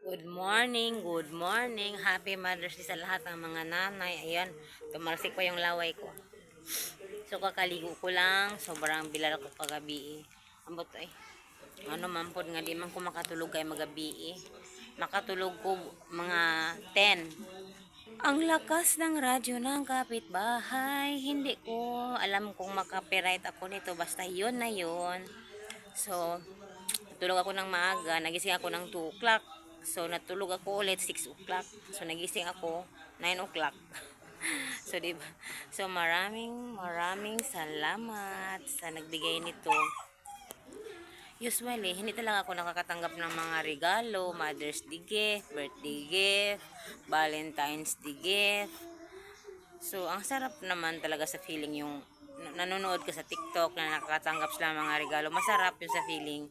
Good morning, good morning. Happy Mother's Day sa lahat ng mga nanay. Ayan, tumalsik pa yung laway ko. So, kakaligo ko lang. Sobrang bilal ako kagabi. Ambot ay. Ano mampod nga di man ko makatulog kay magabi. Makatulog ko mga 10. Ang lakas ng radyo ng kapitbahay. Hindi ko alam kung makapiright ako nito. Basta yun na yun. So, tulog ako ng maaga. Nagising ako ng 2 o'clock. So, natulog ako ulit 6 o'clock. So, nagising ako 9 o'clock. So, diba? So, maraming salamat sa nagbigay nito. Usually, hindi talaga ako nakakatanggap ng mga regalo, Mother's Day gift, birthday gift, Valentine's Day gift. So, ang sarap naman talaga sa feeling yung nanonood ka sa TikTok na nakakatanggap sila ng mga regalo. Masarap yun sa feeling.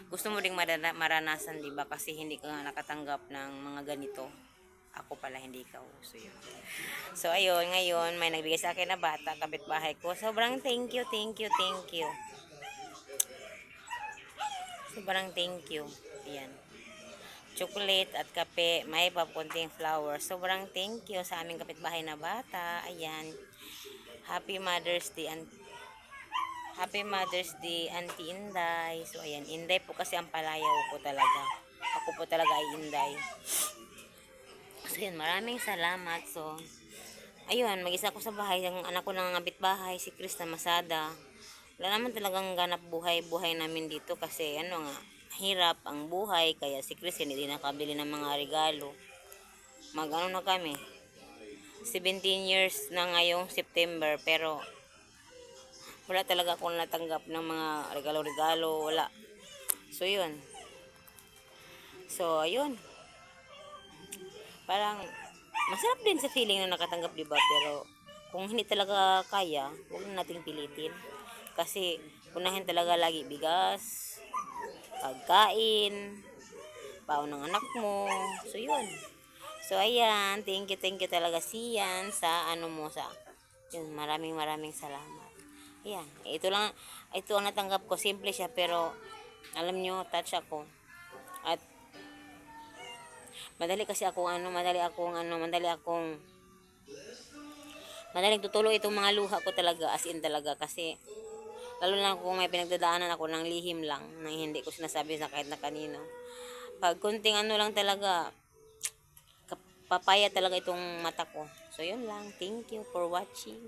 Gusto mo ding maranasan, di ba? Kasi hindi ka nga nakatanggap ng mga ganito. Ako pala, hindi ikaw. So, yun. So, ayun, ngayon, may nagbigay sa akin na bata, kapitbahay ko. Sobrang thank you, thank you, thank you. Sobrang thank you. Ayan. Chocolate at kape, may papunting flowers. Sobrang thank you sa aming kapitbahay na bata. Ayan. Happy Mother's Day and Happy Mother's Day, Auntie Inday. So, ayan. Inday po kasi ang palayaw ko talaga. Ako po talaga ay Inday. So, yun. Maraming salamat. So, ayun. Mag-isa ako sa bahay. Yung anak ko nangangabit bahay, si Krista Masada. Wala naman talagang ganap buhay namin dito kasi ano nga, hirap ang buhay. Kaya si Chris hindi nakabili ng mga regalo. Mag-ano na kami. 17 years na ngayong September pero wala talaga akong natanggap ng mga regalo-regalo, wala. So, yun. So, ayun. Parang, masarap din sa feeling na nakatanggap, diba? Pero, kung hindi talaga kaya, huwag na nating pilitin. Kasi, unahin talaga lagi bigas, pagkain, paon ng anak mo. So, yun. So, ayan. Thank you talaga siyan sa ano mo sa, yun, maraming salamat. Ayan, ito ang natanggap ko. Simple siya, pero alam nyo, touch ako. At madali madaling tutuloy itong mga luha ko talaga, as in talaga. Kasi, lalo na kung may pinagdadaanan ako ng lihim lang, nang hindi ko sinasabi sa kahit na kanino. Pag kunting ano lang talaga, papaya talaga itong mata ko. So, yun lang. Thank you for watching.